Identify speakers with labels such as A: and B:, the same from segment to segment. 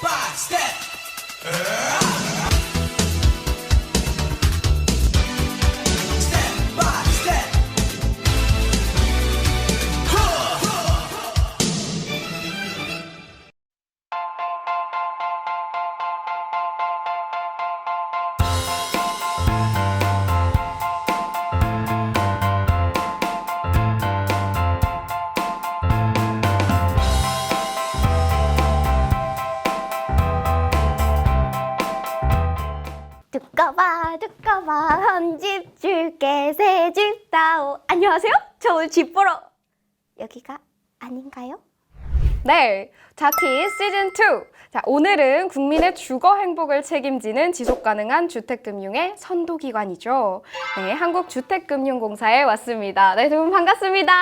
A: by step. Step by step.
B: 두꺼봐 한 집 줄게 세 집 다오. 안녕하세요, 저 오늘 집 보러 여기가 아닌가요? 네, 자키 시즌 2. 자, 오늘은 국민의 주거 행복을 책임지는 지속가능한 주택금융의 선도기관이죠. 네, 한국주택금융공사에 왔습니다. 네, 두 분 반갑습니다.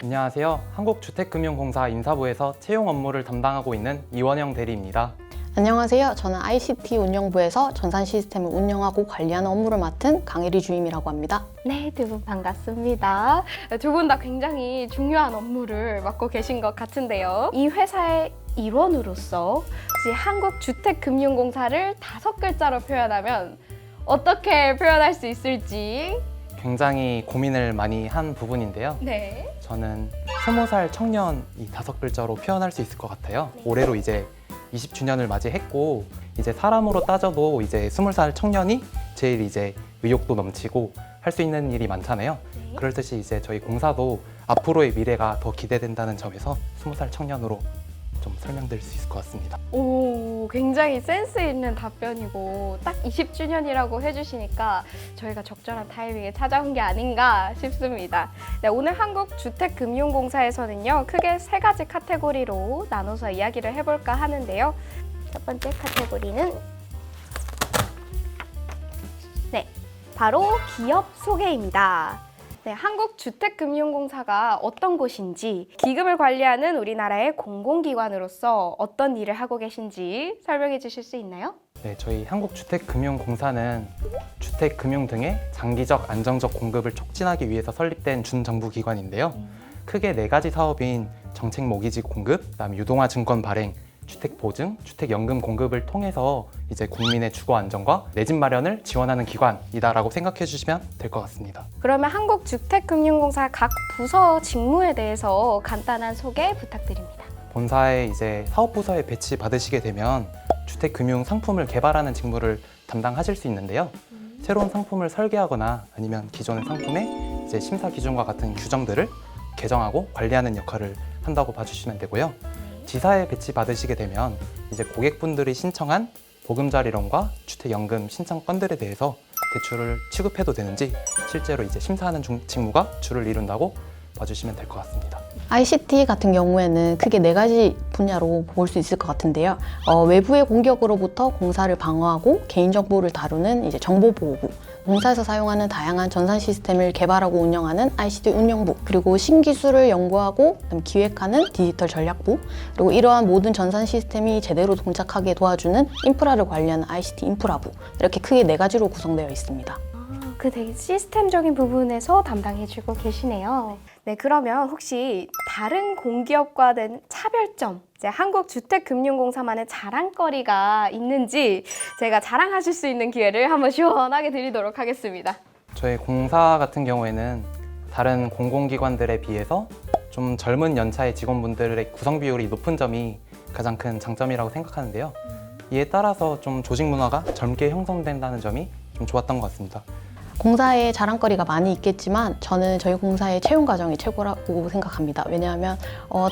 C: 안녕하세요. 한국주택금융공사 인사부에서 채용 업무를 담당하고 있는 이원영 대리입니다.
D: 안녕하세요. 저는 ICT 운영부에서 전산 시스템을 운영하고 관리하는 업무를 맡은 강혜리 주임이라고 합니다.
B: 네, 두 분 반갑습니다. 두 분 다 굉장히 중요한 업무를 맡고 계신 것 같은데요. 이 회사의 일원으로서 혹시 한국주택금융공사를 5글자로 표현하면 어떻게 표현할 수 있을지.
C: 굉장히 고민을 많이 한 부분인데요.
B: 네.
C: 저는 20살 청년 이 5글자로 표현할 수 있을 것 같아요. 올해로 이제 20주년을 맞이했고 이제 사람으로 따져도 이제 20살 청년이 제일 이제 의욕도 넘치고 할 수 있는 일이 많잖아요.
B: 네.
C: 그렇듯이 이제 저희 공사도 앞으로의 미래가 더 기대된다는 점에서 20살 청년으로 좀 설명드릴 수 있을 것 같습니다.
B: 오, 굉장히 센스 있는 답변이고 딱 20주년이라고 해주시니까 저희가 적절한 타이밍에 찾아온 게 아닌가 싶습니다. 네, 오늘 한국주택금융공사에서는요, 크게 3가지 카테고리로 나눠서 이야기를 해볼까 하는데요. 첫 번째 카테고리는 네, 바로 기업 소개입니다. 네, 한국주택금융공사가 어떤 곳인지, 기금을 관리하는 우리나라의 공공기관으로서 어떤 일을 하고 계신지 설명해 주실 수 있나요?
C: 네, 저희 한국주택금융공사는 주택금융 등의 장기적 안정적 공급을 촉진하기 위해서 설립된 준정부기관인데요. 크게 4가지 사업인 정책 모기지 공급, 그다음 유동화 증권 발행, 주택 보증, 주택연금 공급을 통해서 이제 국민의 주거 안정과 내 집 마련을 지원하는 기관이다라고 생각해 주시면 될 것 같습니다.
B: 그러면 한국주택금융공사 각 부서 직무에 대해서 간단한 소개 부탁드립니다.
C: 본사에 이제 사업부서에 배치 받으시게 되면 주택금융 상품을 개발하는 직무를 담당하실 수 있는데요. 새로운 상품을 설계하거나 아니면 기존의 상품의 이제 심사 기준과 같은 규정들을 개정하고 관리하는 역할을 한다고 봐주시면 되고요. 지사에 배치 받으시게 되면 이제 고객분들이 신청한 보금자리론과 주택연금 신청 건들에 대해서 대출을 취급해도 되는지 실제로 이제 심사하는 직무가 주를 이룬다고 봐주시면 될 것 같습니다.
D: ICT 같은 경우에는 크게 4가지 분야로 볼 수 있을 것 같은데요. 외부의 공격으로부터 공사를 방어하고 개인정보를 다루는 이제 정보보호부, 공사에서 사용하는 다양한 전산 시스템을 개발하고 운영하는 ICT 운영부, 그리고 신기술을 연구하고 기획하는 디지털 전략부, 그리고 이러한 모든 전산 시스템이 제대로 동작하게 도와주는 인프라를 관리하는 ICT 인프라부, 이렇게 크게 4가지로 구성되어 있습니다.
B: 그 되게 시스템적인 부분에서 담당해주고 계시네요. 네, 그러면 혹시 다른 공기업과는 차별점, 이제 한국주택금융공사만의 자랑거리가 있는지 제가 자랑하실 수 있는 기회를 한번 시원하게 드리도록 하겠습니다.
C: 저희 공사 같은 경우에는 다른 공공기관들에 비해서 좀 젊은 연차의 직원분들의 구성 비율이 높은 점이 가장 큰 장점이라고 생각하는데요. 이에 따라서 좀 조직 문화가 젊게 형성된다는 점이 좀 좋았던 것 같습니다.
D: 공사에 자랑거리가 많이 있겠지만 저는 저희 공사의 채용 과정이 최고라고 생각합니다. 왜냐하면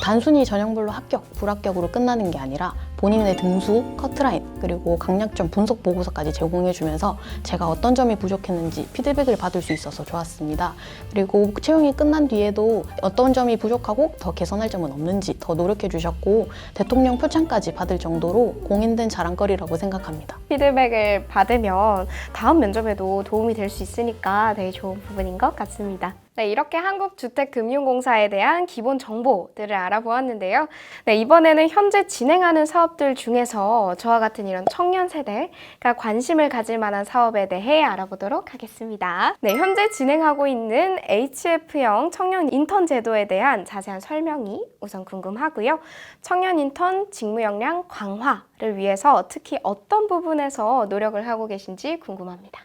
D: 단순히 전형별로 합격, 불합격으로 끝나는 게 아니라 본인의 등수, 커트라인, 그리고 강약점 분석 보고서까지 제공해주면서 제가 어떤 점이 부족했는지 피드백을 받을 수 있어서 좋았습니다. 그리고 채용이 끝난 뒤에도 어떤 점이 부족하고 더 개선할 점은 없는지 더 노력해주셨고 대통령 표창까지 받을 정도로 공인된 자랑거리라고 생각합니다.
B: 피드백을 받으면 다음 면접에도 도움이 될 수 있으니까 되게 좋은 부분인 것 같습니다. 네, 이렇게 한국주택금융공사에 대한 기본 정보들을 알아보았는데요. 네, 이번에는 현재 진행하는 사업들 중에서 저와 같은 이런 청년 세대가 관심을 가질 만한 사업에 대해 알아보도록 하겠습니다. 네, 현재 진행하고 있는 HF형 청년 인턴 제도에 대한 자세한 설명이 우선 궁금하고요. 청년 인턴 직무 역량 강화를 위해서 특히 어떤 부분에서 노력을 하고 계신지 궁금합니다.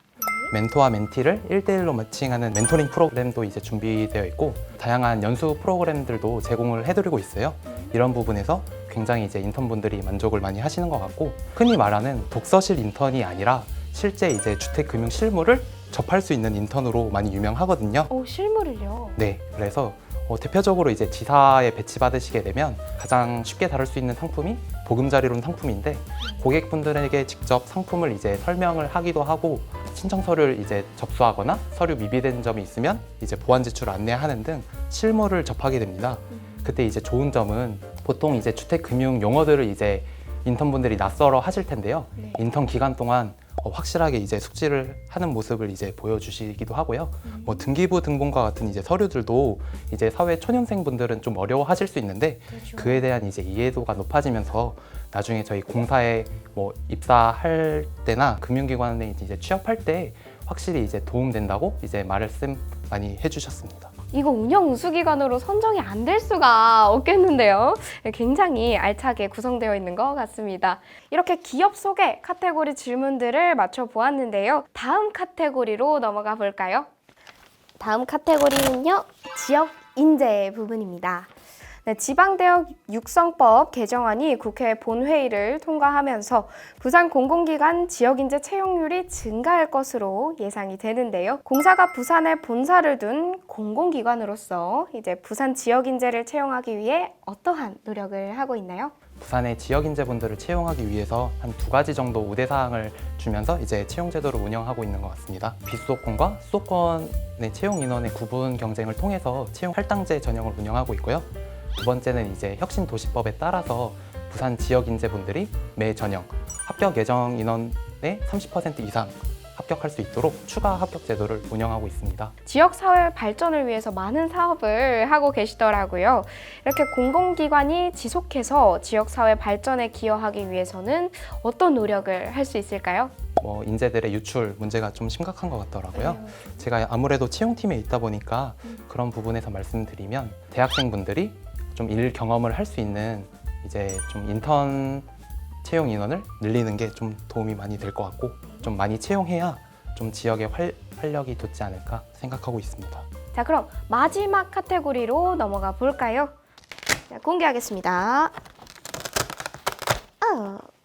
C: 멘토와 멘티를 1대1로 매칭하는 멘토링 프로그램도 이제 준비되어 있고 다양한 연수 프로그램들도 제공을 해드리고 있어요. 이런 부분에서 굉장히 이제 인턴분들이 만족을 많이 하시는 것 같고 흔히 말하는 독서실 인턴이 아니라 실제 이제 주택금융 실무를 접할 수 있는 인턴으로 많이 유명하거든요.
B: 오, 실무를요?
C: 네, 그래서 대표적으로 이제 지사에 배치받으시게 되면 가장 쉽게 다룰 수 있는 상품이 보금자리론 상품인데 고객분들에게 직접 상품을 이제 설명을 하기도 하고 신청 서류를 이제 접수하거나 서류 미비된 점이 있으면 이제 보완 제출을 안내하는 등 실무를 접하게 됩니다. 그때 이제 좋은 점은 보통 이제 주택금융 용어들을 이제 인턴분들이 낯설어 하실 텐데요.
B: 네.
C: 인턴 기간 동안 확실하게 이제 숙지를 하는 모습을 이제 보여주시기도 하고요. 뭐 등기부 등본과 같은 이제 서류들도 이제 사회 초년생분들은 좀 어려워하실 수 있는데
B: 그렇죠.
C: 그에 대한 이제 이해도가 높아지면서 나중에 저희 공사에 뭐 입사할 때나 금융기관에 이제 취업할 때 확실히 이제 도움된다고 이제 말씀 많이 해주셨습니다.
B: 이거 운영 우수기관으로 선정이 안 될 수가 없겠는데요. 굉장히 알차게 구성되어 있는 것 같습니다. 이렇게 기업 소개 카테고리 질문들을 맞춰보았는데요. 다음 카테고리로 넘어가 볼까요? 다음 카테고리는요, 지역 인재 부분입니다. 네, 지방대학 육성법 개정안이 국회 본회의를 통과하면서 부산 공공기관 지역인재 채용률이 증가할 것으로 예상이 되는데요. 공사가 부산에 본사를 둔 공공기관으로서 이제 부산 지역인재를 채용하기 위해 어떠한 노력을 하고 있나요?
C: 부산의 지역인재분들을 채용하기 위해서 한 2가지 정도 우대사항을 주면서 이제 채용 제도를 운영하고 있는 것 같습니다. 비수도권과 수도권의 채용 인원의 구분 경쟁을 통해서 채용 할당제 전형을 운영하고 있고요. 두 번째는 이제 혁신도시법에 따라서 부산 지역인재분들이 매 전형 합격 예정 인원의 30% 이상 합격할 수 있도록 추가 합격 제도를 운영하고 있습니다.
B: 지역사회 발전을 위해서 많은 사업을 하고 계시더라고요. 이렇게 공공기관이 지속해서 지역사회 발전에 기여하기 위해서는 어떤 노력을 할 수 있을까요?
C: 인재들의 유출 문제가 좀 심각한 것 같더라고요. 제가 아무래도 채용팀에 있다 보니까 그런 부분에서 말씀드리면 대학생분들이 좀 일 경험을 할 수 있는 이제 좀 인턴 채용 인원을 늘리는 게 좀 도움이 많이 될 것 같고 좀 많이 채용해야 좀 지역에 활력이 돋지 않을까 생각하고 있습니다.
B: 자, 그럼 마지막 카테고리로 넘어가 볼까요? 자, 공개하겠습니다.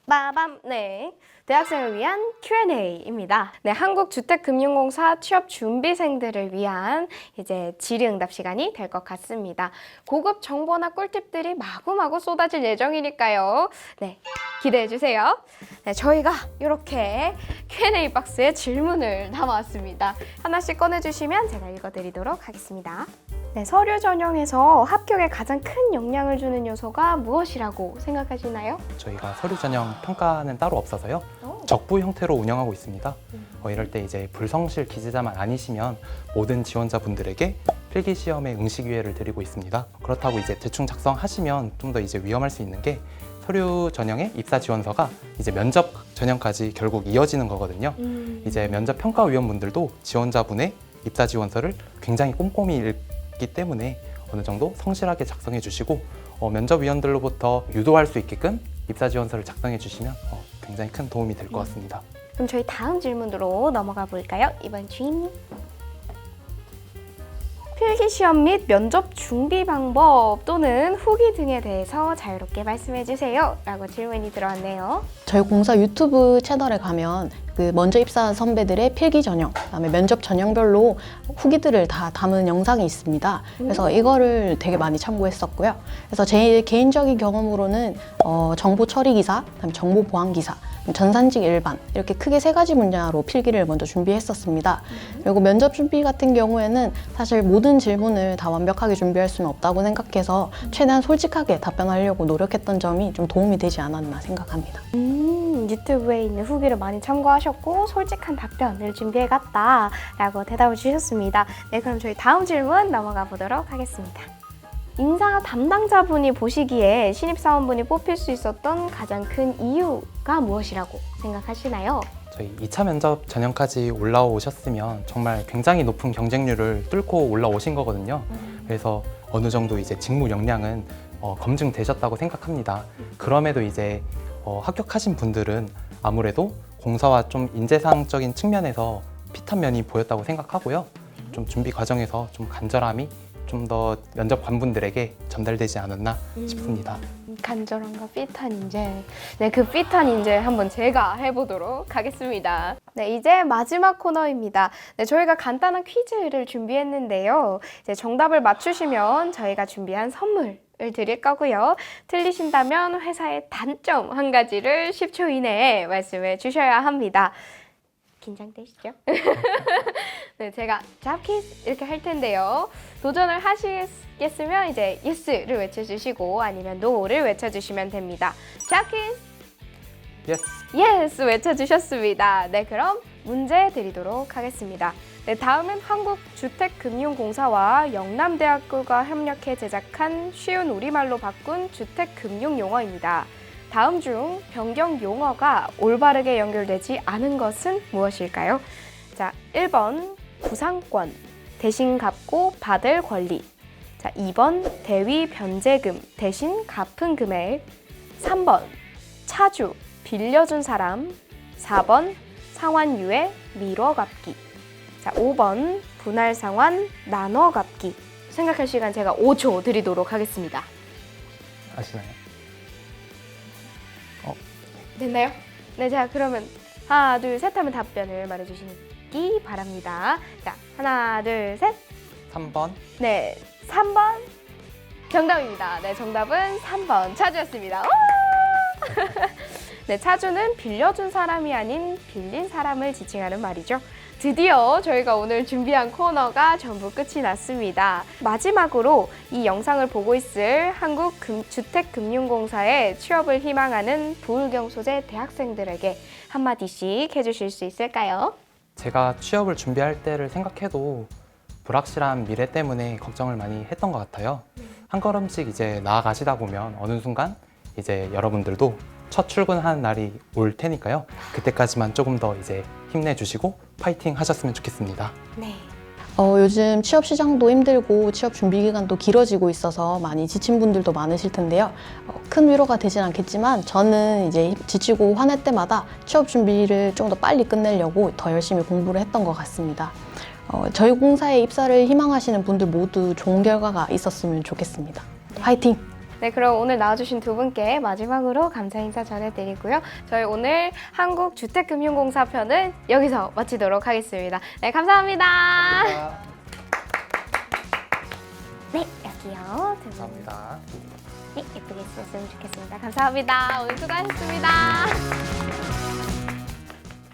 B: 빠밤. 네. 대학생을 위한 Q&A입니다. 네, 한국주택금융공사 취업 준비생들을 위한 이제 질의응답 시간이 될 것 같습니다. 고급 정보나 꿀팁들이 마구마구 쏟아질 예정이니까요. 네, 기대해 주세요. 네, 저희가 이렇게 Q&A 박스에 질문을 담아왔습니다. 하나씩 꺼내주시면 제가 읽어드리도록 하겠습니다. 네, 서류 전형에서 합격에 가장 큰 영향을 주는 요소가 무엇이라고 생각하시나요?
C: 저희가 서류 전형 평가는 따로 없어서요. 적부 형태로 운영하고 있습니다. 이럴 때 이제 불성실 기재자만 아니시면 모든 지원자분들에게 필기 시험에 응시 기회를 드리고 있습니다. 그렇다고 이제 대충 작성하시면 좀 더 이제 위험할 수 있는 게 서류 전형의 입사 지원서가 이제 면접 전형까지 결국 이어지는 거거든요. 이제 면접 평가위원분들도 지원자분의 입사 지원서를 굉장히 꼼꼼히 읽기 때문에 어느 정도 성실하게 작성해 주시고 면접위원들로부터 유도할 수 있게끔 입사 지원서를 작성해 주시면 굉장히 큰 도움이 될 것 같습니다.
B: 그럼 저희 다음 질문으로 넘어가 볼까요? 이번 주인. 필기시험 및 면접 준비 방법 또는 후기 등에 대해서 자유롭게 말씀해 주세요 라고 질문이 들어왔네요.
D: 저희 공사 유튜브 채널에 가면 그 먼저 입사한 선배들의 필기 전형, 그다음에 면접 전형별로 후기들을 다 담은 영상이 있습니다. 그래서 이거를 되게 많이 참고했었고요. 그래서 제 개인적인 경험으로는 정보 처리 기사, 그다음에 정보 보안 기사, 전산직 일반 이렇게 크게 세 가지 분야로 필기를 먼저 준비했었습니다. 그리고 면접 준비 같은 경우에는 사실 모든 질문을 다 완벽하게 준비할 수는 없다고 생각해서 최대한 솔직하게 답변하려고 노력했던 점이 좀 도움이 되지 않았나 생각합니다.
B: 유튜브에 있는 후기를 많이 참고하셨고 솔직한 답변을 준비해갔다라고 대답을 주셨습니다. 네, 그럼 저희 다음 질문 넘어가 보도록 하겠습니다. 인사 담당자분이 보시기에 신입사원분이 뽑힐 수 있었던 가장 큰 이유가 무엇이라고 생각하시나요?
C: 저희 2차 면접 전형까지 올라오셨으면 정말 굉장히 높은 경쟁률을 뚫고 올라오신 거거든요. 그래서 어느 정도 이제 직무 역량은 검증되셨다고 생각합니다. 그럼에도 이제 합격하신 분들은 아무래도 공사와 좀 인재상적인 측면에서 핏한 면이 보였다고 생각하고요. 좀 준비 과정에서 좀 간절함이 좀 더 면접관분들에게 전달되지 않았나 싶습니다.
B: 간절함과 핏한 인재. 네, 그 핏한 인재 한번 제가 해보도록 하겠습니다. 네, 이제 마지막 코너입니다. 네, 저희가 간단한 퀴즈를 준비했는데요. 이제 정답을 맞추시면 저희가 준비한 선물을 드릴 거고요. 틀리신다면 회사의 단점 한 가지를 10초 이내에 말씀해 주셔야 합니다. 긴장되시죠? 네, 제가 잡키스 이렇게 할 텐데요. 도전을 하시겠으면 이제 yes를 외쳐주시고 아니면 no를 외쳐주시면 됩니다. 잡키스
C: Yes.
B: yes 외쳐주셨습니다. 네, 그럼 문제 드리도록 하겠습니다. 네, 다음은 한국주택금융공사와 영남대학교가 협력해 제작한 쉬운 우리말로 바꾼 주택금융용어입니다. 다음 중 변경 용어가 올바르게 연결되지 않은 것은 무엇일까요? 자, 1번 구상권, 대신 갚고 받을 권리. 자, 2번 대위 변제금, 대신 갚은 금액. 3번 차주, 빌려준 사람. 4번 상환유예, 미뤄 갚기. 자, 5번 분할 상환, 나눠 갚기. 생각할 시간 제가 5초 드리도록 하겠습니다.
C: 아시나요?
B: 됐나요? 네, 자, 그러면 하나, 둘, 셋 하면 답변을 말해주시기 바랍니다. 자, 하나, 둘, 셋.
C: 3번.
B: 네, 3번 정답입니다. 네, 정답은 3번 차주였습니다. 네, 차주는 빌려준 사람이 아닌 빌린 사람을 지칭하는 말이죠. 드디어 저희가 오늘 준비한 코너가 전부 끝이 났습니다. 마지막으로 이 영상을 보고 있을 한국주택금융공사에 취업을 희망하는 부울경 소재 대학생들에게 한마디씩 해주실 수 있을까요?
C: 제가 취업을 준비할 때를 생각해도 불확실한 미래 때문에 걱정을 많이 했던 것 같아요. 한 걸음씩 이제 나아가시다 보면 어느 순간 이제 여러분들도 첫 출근하는 날이 올 테니까요. 그때까지만 조금 더 이제 힘내주시고 파이팅 하셨으면 좋겠습니다.
B: 네.
D: 요즘 취업 시장도 힘들고 취업 준비 기간도 길어지고 있어서 많이 지친 분들도 많으실 텐데요. 큰 위로가 되진 않겠지만 저는 이제 지치고 화낼 때마다 취업 준비를 좀 더 빨리 끝내려고 더 열심히 공부를 했던 것 같습니다. 저희 공사에 입사를 희망하시는 분들 모두 좋은 결과가 있었으면 좋겠습니다. 화이팅!
B: 네, 그럼 오늘 나와주신 두 분께 마지막으로 감사 인사 전해드리고요. 저희 오늘 한국주택금융공사 편은 여기서 마치도록 하겠습니다. 네, 감사합니다. 네, 여기요. 두 분.
C: 감사합니다.
B: 네, 예쁘게 쓰셨으면 좋겠습니다. 감사합니다. 오늘 수고하셨습니다.